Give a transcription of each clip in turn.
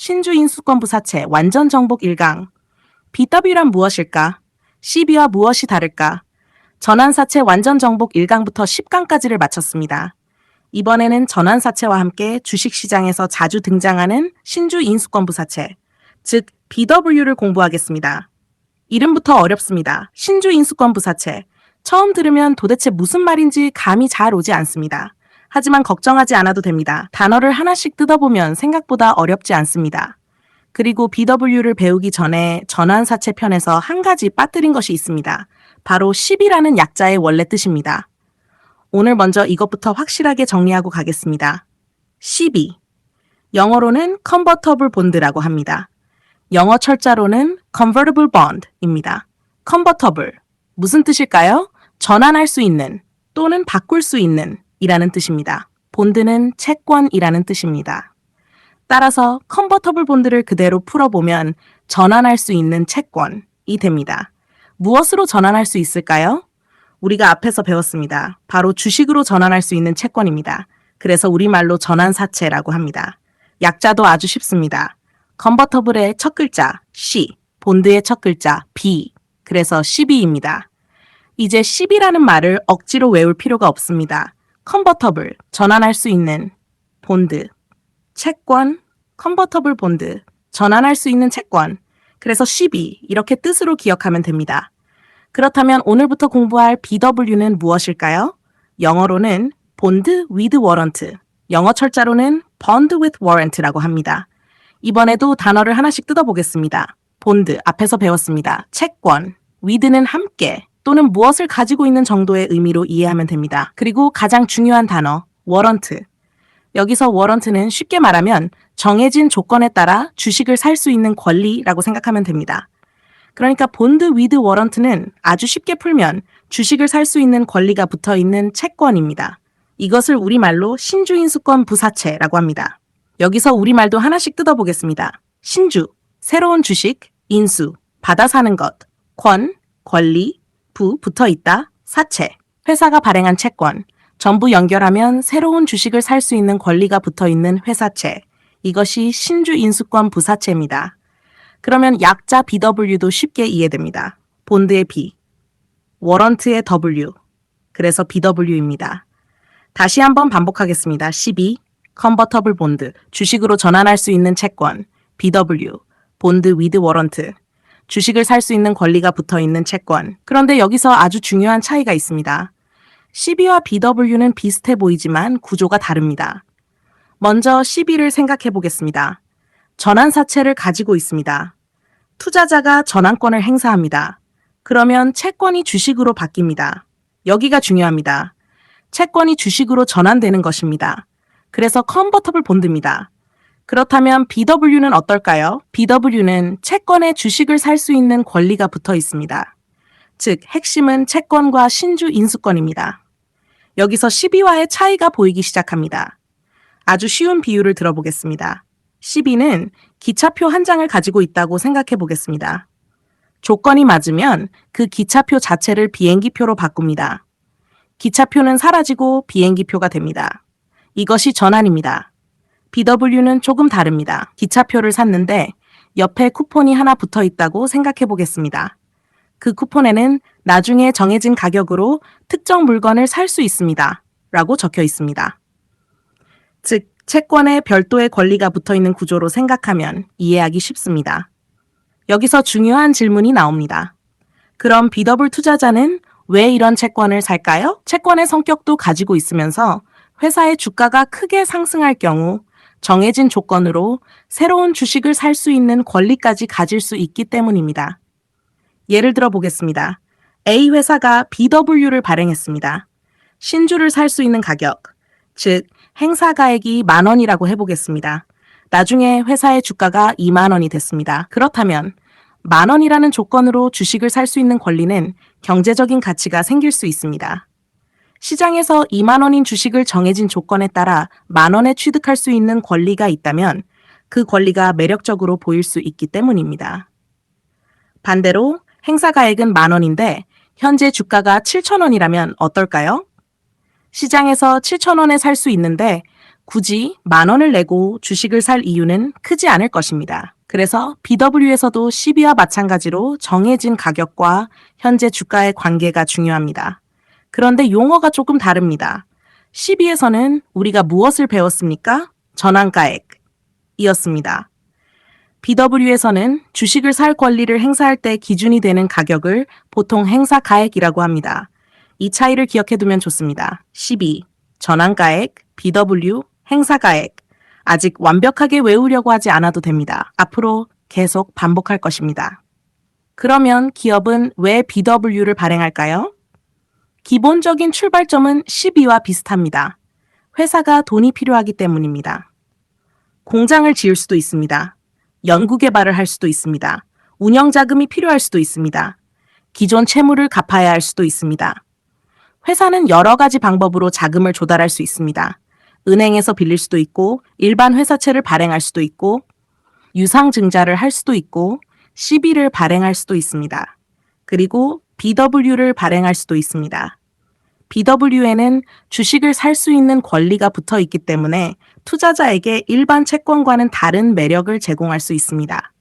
신주인수권부 사채 완전 정복 1강. BW란 무엇일까? CB와 무엇이 다를까? 전환사채 완전 정복 1강부터 10강까지를 마쳤습니다. 이번에는 전환사채와 함께 주식시장에서 자주 등장하는 신주인수권부 사채, 즉 BW를 공부하겠습니다. 이름부터 어렵습니다. 신주인수권부 사채. 처음 들으면 도대체 무슨 말인지 감이 잘 오지 않습니다. 하지만 걱정하지 않아도 됩니다. 단어를 하나씩 뜯어보면 생각보다 어렵지 않습니다. 그리고 BW를 배우기 전에 전환사채 편에서 한 가지 빠뜨린 것이 있습니다. 바로 10이라는 약자의 원래 뜻입니다. 오늘 먼저 이것부터 확실하게 정리하고 가겠습니다. 10이. 영어로는 convertible bond라고 합니다. 영어 철자로는 convertible bond입니다. convertible. 무슨 뜻일까요? 전환할 수 있는 또는 바꿀 수 있는 이라는 뜻입니다. 본드는 채권이라는 뜻입니다. 따라서 컨버터블 본드를 그대로 풀어보면 전환할 수 있는 채권이 됩니다. 무엇으로 전환할 수 있을까요? 우리가 앞에서 배웠습니다. 바로 주식으로 전환할 수 있는 채권입니다. 그래서 우리말로 전환사채라고 합니다. 약자도 아주 쉽습니다. 컨버터블의 첫 글자 C, 본드의 첫 글자 B, 그래서 CB입니다. 이제 CB라는 말을 억지로 외울 필요가 없습니다. 컨버터블, 전환할 수 있는, 본드, 채권, 컨버터블 본드, 전환할 수 있는 채권, 그래서 CB, 이렇게 뜻으로 기억하면 됩니다. 그렇다면 오늘부터 공부할 BW는 무엇일까요? 영어로는 Bond with Warrant, 영어 철자로는 Bond with Warrant라고 합니다. 이번에도 단어를 하나씩 뜯어보겠습니다. 본드, 앞에서 배웠습니다. 채권, with는 함께, 또는 무엇을 가지고 있는 정도의 의미로 이해하면 됩니다. 그리고 가장 중요한 단어, 워런트. 여기서 워런트는 쉽게 말하면 정해진 조건에 따라 주식을 살 수 있는 권리라고 생각하면 됩니다. 그러니까 본드 위드 워런트는 아주 쉽게 풀면 주식을 살 수 있는 권리가 붙어있는 채권입니다. 이것을 우리말로 신주인수권 부사채라고 합니다. 여기서 우리말도 하나씩 뜯어보겠습니다. 신주, 새로운 주식, 인수, 받아 사는 것, 권, 권리, 부, 붙어있다, 사채, 회사가 발행한 채권, 전부 연결하면 새로운 주식을 살 수 있는 권리가 붙어있는 회사채, 이것이 신주인수권 부사채입니다. 그러면 약자 BW도 쉽게 이해됩니다. 본드의 B, 워런트의 W, 그래서 BW입니다. 다시 한번 반복하겠습니다. 12, 컨버터블 본드, 주식으로 전환할 수 있는 채권, BW, 본드 위드 워런트, 주식을 살 수 있는 권리가 붙어있는 채권. 그런데 여기서 아주 중요한 차이가 있습니다. CB와 BW는 비슷해 보이지만 구조가 다릅니다. 먼저 CB를 생각해 보겠습니다. 전환사채를 가지고 있습니다. 투자자가 전환권을 행사합니다. 그러면 채권이 주식으로 바뀝니다. 여기가 중요합니다. 채권이 주식으로 전환되는 것입니다. 그래서 컨버터블 본드입니다. 그렇다면 BW는 어떨까요? BW는 채권에 주식을 살 수 있는 권리가 붙어 있습니다. 즉, 핵심은 채권과 신주 인수권입니다. 여기서 CB와의 차이가 보이기 시작합니다. 아주 쉬운 비유를 들어보겠습니다. CB는 기차표 한 장을 가지고 있다고 생각해 보겠습니다. 조건이 맞으면 그 기차표 자체를 비행기표로 바꿉니다. 기차표는 사라지고 비행기표가 됩니다. 이것이 전환입니다. BW는 조금 다릅니다. 기차표를 샀는데 옆에 쿠폰이 하나 붙어 있다고 생각해 보겠습니다. 그 쿠폰에는 나중에 정해진 가격으로 특정 물건을 살 수 있습니다. 라고 적혀 있습니다. 즉, 채권에 별도의 권리가 붙어 있는 구조로 생각하면 이해하기 쉽습니다. 여기서 중요한 질문이 나옵니다. 그럼 BW 투자자는 왜 이런 채권을 살까요? 채권의 성격도 가지고 있으면서 회사의 주가가 크게 상승할 경우 정해진 조건으로 새로운 주식을 살 수 있는 권리까지 가질 수 있기 때문입니다. 예를 들어 보겠습니다. A 회사가 BW를 발행했습니다. 신주를 살 수 있는 가격, 즉 행사가액이 10,000원이라고 해보겠습니다. 나중에 회사의 주가가 20,000원이 됐습니다. 그렇다면 10,000원이라는 조건으로 주식을 살 수 있는 권리는 경제적인 가치가 생길 수 있습니다. 시장에서 20,000원인 주식을 정해진 조건에 따라 10,000원에 취득할 수 있는 권리가 있다면 그 권리가 매력적으로 보일 수 있기 때문입니다. 반대로 행사가액은 10,000원인데 현재 주가가 7,000원이라면 어떨까요? 시장에서 7,000원에 살 수 있는데 굳이 10,000원을 내고 주식을 살 이유는 크지 않을 것입니다. 그래서 BW에서도 CB와 마찬가지로 정해진 가격과 현재 주가의 관계가 중요합니다. 그런데 용어가 조금 다릅니다. CB에서는 우리가 무엇을 배웠습니까? 전환가액이었습니다. BW에서는 주식을 살 권리를 행사할 때 기준이 되는 가격을 보통 행사가액이라고 합니다. 이 차이를 기억해두면 좋습니다. CB, 전환가액, BW, 행사가액. 아직 완벽하게 외우려고 하지 않아도 됩니다. 앞으로 계속 반복할 것입니다. 그러면 기업은 왜 BW를 발행할까요? 기본적인 출발점은 CB와 비슷합니다. 회사가 돈이 필요하기 때문입니다. 공장을 지을 수도 있습니다. 연구개발을 할 수도 있습니다. 운영자금이 필요할 수도 있습니다. 기존 채무를 갚아야 할 수도 있습니다. 회사는 여러 가지 방법으로 자금을 조달할 수 있습니다. 은행에서 빌릴 수도 있고, 일반 회사채를 발행할 수도 있고, 유상증자를 할 수도 있고, CB를 발행할 수도 있습니다. 그리고 BW를 발행할 수도 있습니다. BW에는 주식을 살 수 있는 권리가 붙어 있기 때문에 투자자에게 일반 채권과는 다른 매력을 제공할 수 있습니다.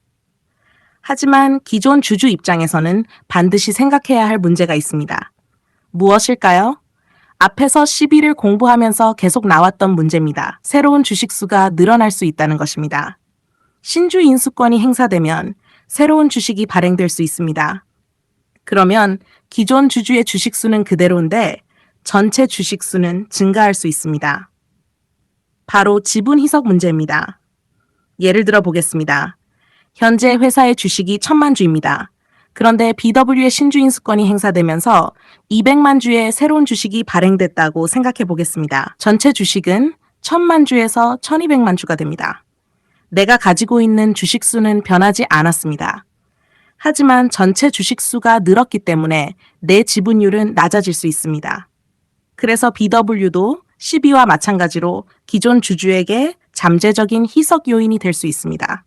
하지만 기존 주주 입장에서는 반드시 생각해야 할 문제가 있습니다. 무엇일까요? 앞에서 CB를 공부하면서 계속 나왔던 문제입니다. 새로운 주식수가 늘어날 수 있다는 것입니다. 신주 인수권이 행사되면 새로운 주식이 발행될 수 있습니다. 그러면 기존 주주의 주식수는 그대로인데 전체 주식수는 증가할 수 있습니다. 바로 지분 희석 문제입니다. 예를 들어 보겠습니다. 현재 회사의 주식이 1,000만 주입니다. 그런데 BW의 신주 인수권이 행사되면서 200만 주의 새로운 주식이 발행됐다고 생각해 보겠습니다. 전체 주식은 1,000만 주에서 1,200만 주가 됩니다. 내가 가지고 있는 주식수는 변하지 않았습니다. 하지만 전체 주식수가 늘었기 때문에 내 지분율은 낮아질 수 있습니다. 그래서 BW도 CB와 마찬가지로 기존 주주에게 잠재적인 희석 요인이 될 수 있습니다.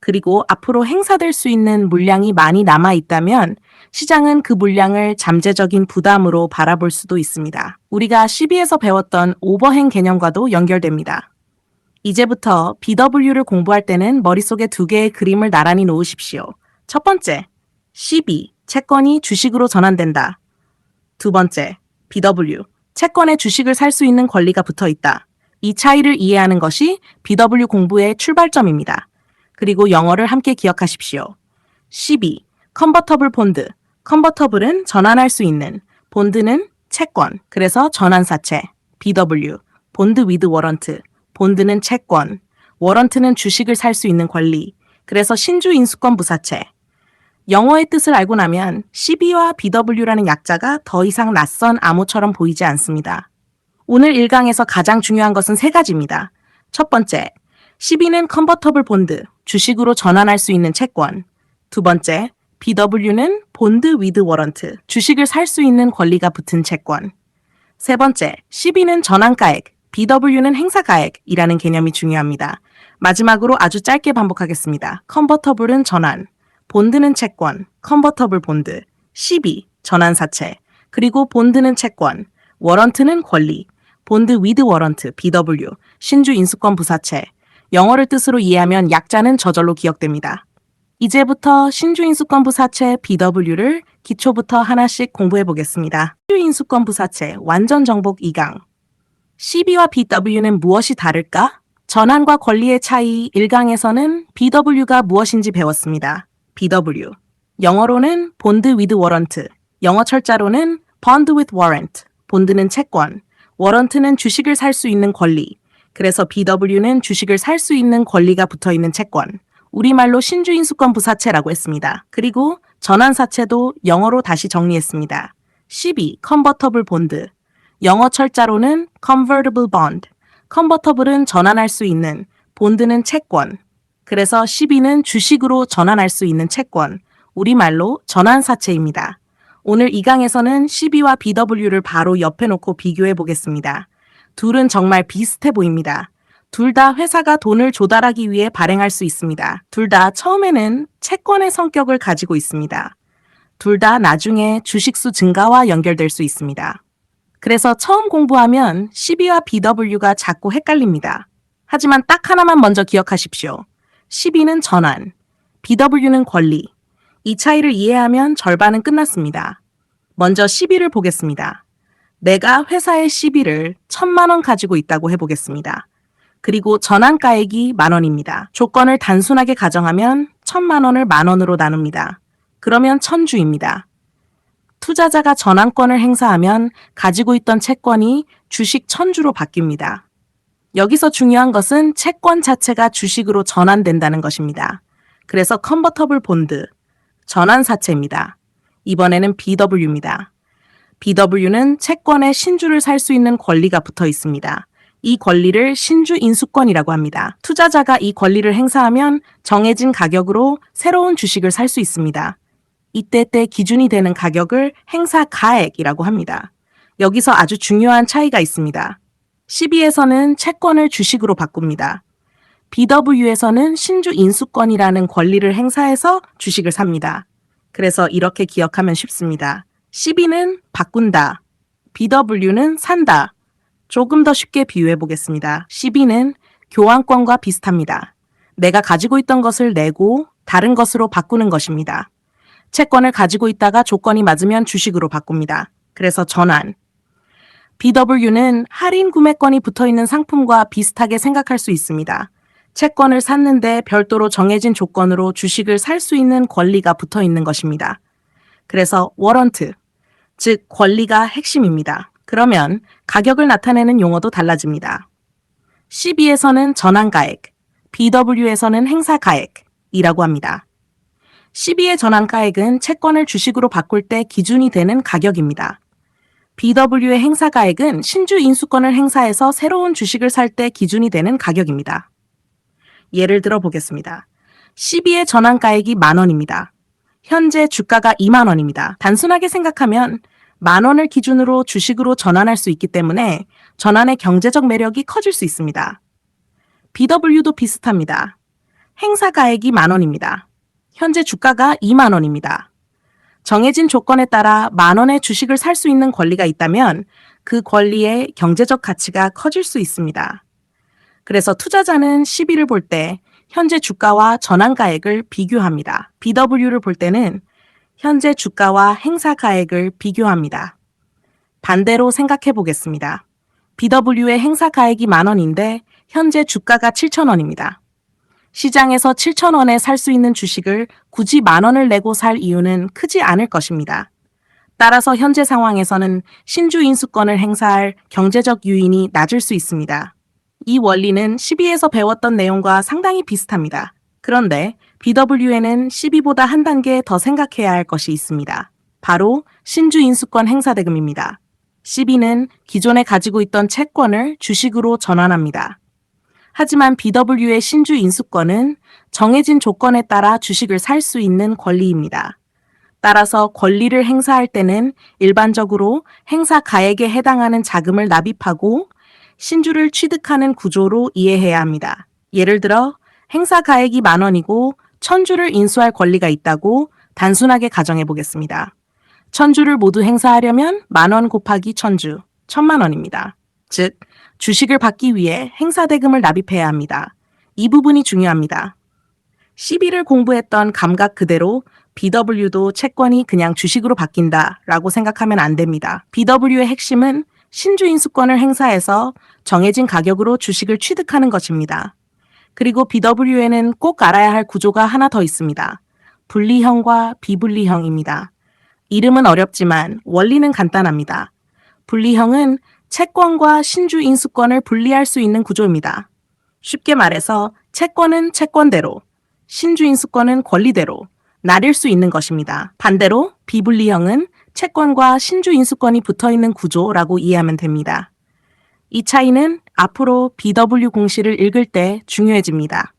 그리고 앞으로 행사될 수 있는 물량이 많이 남아 있다면 시장은 그 물량을 잠재적인 부담으로 바라볼 수도 있습니다. 우리가 CB에서 배웠던 오버행 개념과도 연결됩니다. 이제부터 BW를 공부할 때는 머릿속에 2개의 그림을 나란히 놓으십시오. 첫 번째, CB, 채권이 주식으로 전환된다. 두 번째, BW, 채권에 주식을 살 수 있는 권리가 붙어 있다. 이 차이를 이해하는 것이 BW 공부의 출발점입니다. 그리고 영어를 함께 기억하십시오. CB, 컨버터블 본드. 컨버터블은 전환할 수 있는, 본드는 채권, 그래서 전환사채. BW, 본드 위드 워런트. 본드는 채권, 워런트는 주식을 살 수 있는 권리, 그래서 신주 인수권 부사채. 영어의 뜻을 알고 나면 CB와 BW라는 약자가 더 이상 낯선 암호처럼 보이지 않습니다. 오늘 1강에서 가장 중요한 것은 3가지입니다. 첫 번째, CB는 컨버터블 본드, 주식으로 전환할 수 있는 채권. 두 번째, BW는 본드 위드 워런트, 주식을 살 수 있는 권리가 붙은 채권. 세 번째, CB는 전환가액, BW는 행사가액이라는 개념이 중요합니다. 마지막으로 아주 짧게 반복하겠습니다. 컨버터블은 전환, 본드는 채권, 컨버터블 본드, CB, 전환사채, 그리고 본드는 채권, 워런트는 권리, 본드 위드 워런트, BW, 신주 인수권 부사채. 영어를 뜻으로 이해하면 약자는 저절로 기억됩니다. 이제부터 신주 인수권 부사채 BW를 기초부터 하나씩 공부해 보겠습니다. 신주 인수권 부사채 완전 정복 2강. CB와 BW는 무엇이 다를까? 전환과 권리의 차이 1강에서는 BW가 무엇인지 배웠습니다. BW. 영어로는 Bond with Warrant. 영어 철자로는 Bond with Warrant. 본드는 채권, 워런트는 주식을 살 수 있는 권리. 그래서 BW는 주식을 살 수 있는 권리가 붙어 있는 채권. 우리말로 신주인수권 부사채라고 했습니다. 그리고 전환사채도 영어로 다시 정리했습니다. CB, Convertible Bond. 영어 철자로는 Convertible Bond. Convertible은 전환할 수 있는, 본드는 채권. 그래서 CB는 주식으로 전환할 수 있는 채권. 우리말로 전환사채입니다. 오늘 이 강에서는 CB와 BW를 바로 옆에 놓고 비교해 보겠습니다. 둘은 정말 비슷해 보입니다. 둘 다 회사가 돈을 조달하기 위해 발행할 수 있습니다. 둘 다 처음에는 채권의 성격을 가지고 있습니다. 둘 다 나중에 주식수 증가와 연결될 수 있습니다. 그래서 처음 공부하면 CB와 BW가 자꾸 헷갈립니다. 하지만 딱 하나만 먼저 기억하십시오. CB는 전환, BW는 권리. 이 차이를 이해하면 절반은 끝났습니다. 먼저 CB를 보겠습니다. 내가 회사의 CB를 1,000만 원 가지고 있다고 해보겠습니다. 그리고 전환가액이 10,000원입니다. 조건을 단순하게 가정하면 1,000만 원을 10,000원으로 나눕니다. 그러면 1,000주입니다. 투자자가 전환권을 행사하면 가지고 있던 채권이 주식 1,000주로 바뀝니다. 여기서 중요한 것은 채권 자체가 주식으로 전환된다는 것입니다. 그래서 컨버터블 본드, 전환사채입니다. 이번에는 BW입니다. BW는 채권의 신주를 살 수 있는 권리가 붙어 있습니다. 이 권리를 신주 인수권이라고 합니다. 투자자가 이 권리를 행사하면 정해진 가격으로 새로운 주식을 살 수 있습니다. 이때 기준이 되는 가격을 행사가액이라고 합니다. 여기서 아주 중요한 차이가 있습니다. CB에서는 채권을 주식으로 바꿉니다. BW에서는 신주 인수권이라는 권리를 행사해서 주식을 삽니다. 그래서 이렇게 기억하면 쉽습니다. CB는 바꾼다, BW는 산다. 조금 더 쉽게 비유해 보겠습니다. CB는 교환권과 비슷합니다. 내가 가지고 있던 것을 내고 다른 것으로 바꾸는 것입니다. 채권을 가지고 있다가 조건이 맞으면 주식으로 바꿉니다. 그래서 전환. BW는 할인 구매권이 붙어 있는 상품과 비슷하게 생각할 수 있습니다. 채권을 샀는데 별도로 정해진 조건으로 주식을 살 수 있는 권리가 붙어 있는 것입니다. 그래서 워런트, 즉 권리가 핵심입니다. 그러면 가격을 나타내는 용어도 달라집니다. CB에서는 전환가액, BW에서는 행사가액이라고 합니다. CB의 전환가액은 채권을 주식으로 바꿀 때 기준이 되는 가격입니다. BW의 행사가액은 신주 인수권을 행사해서 새로운 주식을 살 때 기준이 되는 가격입니다. 예를 들어 보겠습니다. CB의 전환가액이 10,000원입니다. 현재 주가가 20,000원입니다. 단순하게 생각하면 10,000원을 기준으로 주식으로 전환할 수 있기 때문에 전환의 경제적 매력이 커질 수 있습니다. BW도 비슷합니다. 행사가액이 10,000원입니다. 현재 주가가 20,000원입니다. 정해진 조건에 따라 10,000원의 주식을 살 수 있는 권리가 있다면 그 권리의 경제적 가치가 커질 수 있습니다. 그래서 투자자는 CB를 볼 때 현재 주가와 전환가액을 비교합니다. BW를 볼 때는 현재 주가와 행사가액을 비교합니다. 반대로 생각해 보겠습니다. BW의 행사가액이 10,000원인데 현재 주가가 7,000원입니다. 시장에서 7,000원에 살 수 있는 주식을 굳이 10,000원을 내고 살 이유는 크지 않을 것입니다. 따라서 현재 상황에서는 신주 인수권을 행사할 경제적 요인이 낮을 수 있습니다. 이 원리는 CB에서 배웠던 내용과 상당히 비슷합니다. 그런데 BW에는 CB보다 한 단계 더 생각해야 할 것이 있습니다. 바로 신주 인수권 행사 대금입니다. CB는 기존에 가지고 있던 채권을 주식으로 전환합니다. 하지만 BW의 신주 인수권은 정해진 조건에 따라 주식을 살 수 있는 권리입니다. 따라서 권리를 행사할 때는 일반적으로 행사 가액에 해당하는 자금을 납입하고 신주를 취득하는 구조로 이해해야 합니다. 예를 들어 행사 가액이 10,000원이고 1,000주를 인수할 권리가 있다고 단순하게 가정해 보겠습니다. 1,000주를 모두 행사하려면 10,000원 곱하기 1,000주, 1,000만 원입니다. 즉, 주식을 받기 위해 행사대금을 납입해야 합니다. 이 부분이 중요합니다. CB를 공부했던 감각 그대로 BW도 채권이 그냥 주식으로 바뀐다라고 생각하면 안 됩니다. BW의 핵심은 신주 인수권을 행사해서 정해진 가격으로 주식을 취득하는 것입니다. 그리고 BW에는 꼭 알아야 할 구조가 하나 더 있습니다. 분리형과 비분리형입니다. 이름은 어렵지만 원리는 간단합니다. 분리형은 채권과 신주 인수권을 분리할 수 있는 구조입니다. 쉽게 말해서 채권은 채권대로, 신주 인수권은 권리대로 나뉠 수 있는 것입니다. 반대로 비분리형은 채권과 신주 인수권이 붙어 있는 구조라고 이해하면 됩니다. 이 차이는 앞으로 BW 공시를 읽을 때 중요해집니다.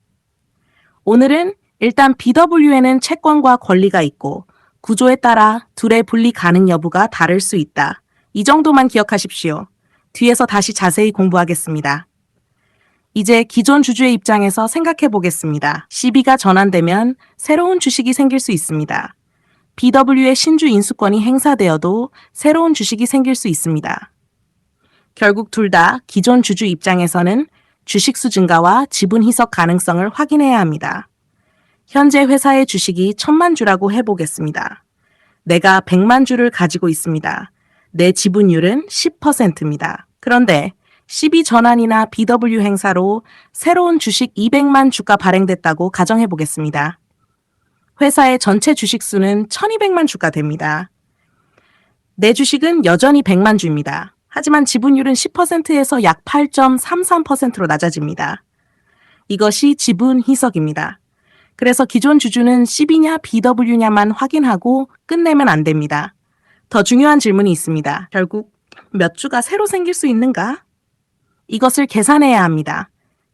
오늘은 일단 BW에는 채권과 권리가 있고 구조에 따라 둘의 분리 가능 여부가 다를 수 있다. 이 정도만 기억하십시오. 뒤에서 다시 자세히 공부하겠습니다. 이제 기존 주주의 입장에서 생각해 보겠습니다. CB가 전환되면 새로운 주식이 생길 수 있습니다. BW의 신주 인수권이 행사되어도 새로운 주식이 생길 수 있습니다. 결국 둘 다 기존 주주 입장에서는 주식수 증가와 지분 희석 가능성을 확인해야 합니다. 현재 회사의 주식이 1,000만 주라고 해보겠습니다. 내가 100만 주를 가지고 있습니다. 내 지분율은 10%입니다. 그런데 CB 전환이나 BW 행사로 새로운 주식 200만 주가 발행됐다고 가정해 보겠습니다. 회사의 전체 주식 수는 1200만 주가 됩니다. 내 주식은 여전히 100만 주입니다. 하지만 지분율은 10%에서 약 8.33%로 낮아집니다. 이것이 지분 희석입니다. 그래서 기존 주주는 CB냐 BW냐만 확인하고 끝내면 안 됩니다. 더 중요한 질문이 있습니다. 결국 몇 주가 새로 생길 수 있는가? 이것을 계산해야 합니다.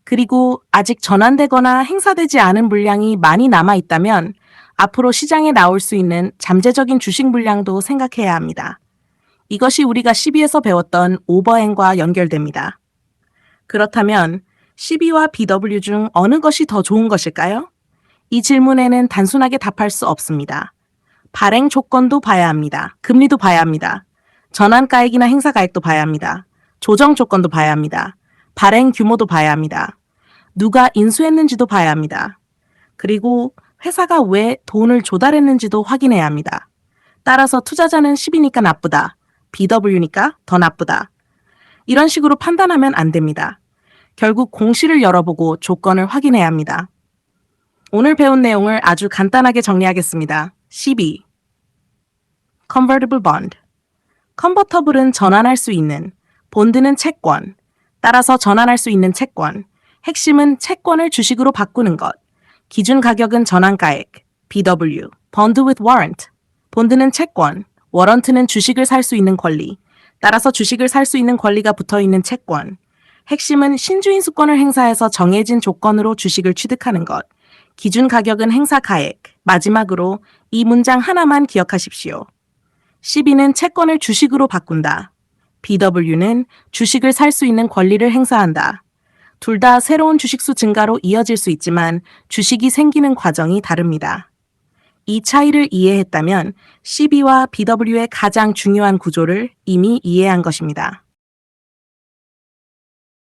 그리고 아직 전환되거나 행사되지 않은 물량이 많이 남아 있다면 앞으로 시장에 나올 수 있는 잠재적인 주식 물량도 생각해야 합니다. 이것이 우리가 CB에서 배웠던 오버행과 연결됩니다. 그렇다면 CB와 BW 중 어느 것이 더 좋은 것일까요? 이 질문에는 단순하게 답할 수 없습니다. 발행 조건도 봐야 합니다. 금리도 봐야 합니다. 전환가액이나 행사가액도 봐야 합니다. 조정 조건도 봐야 합니다. 발행 규모도 봐야 합니다. 누가 인수했는지도 봐야 합니다. 그리고 회사가 왜 돈을 조달했는지도 확인해야 합니다. 따라서 투자자는 CB니까 나쁘다. BW니까 더 나쁘다. 이런 식으로 판단하면 안 됩니다. 결국 공시를 열어보고 조건을 확인해야 합니다. 오늘 배운 내용을 아주 간단하게 정리하겠습니다. CB Convertible Bond 컨버터블은 전환할 수 있는, 본드는 채권, 따라서 전환할 수 있는 채권, 핵심은 채권을 주식으로 바꾸는 것, 기준 가격은 전환가액, BW, Bond with Warrant, 본드는 채권, 워런트는 주식을 살 수 있는 권리, 따라서 주식을 살 수 있는 권리가 붙어있는 채권, 핵심은 신주인 수권을 행사해서 정해진 조건으로 주식을 취득하는 것, 기준 가격은 행사가액, 마지막으로 이 문장 하나만 기억하십시오. CB는 채권을 주식으로 바꾼다. BW는 주식을 살 수 있는 권리를 행사한다. 둘 다 새로운 주식수 증가로 이어질 수 있지만 주식이 생기는 과정이 다릅니다. 이 차이를 이해했다면 CB와 BW의 가장 중요한 구조를 이미 이해한 것입니다.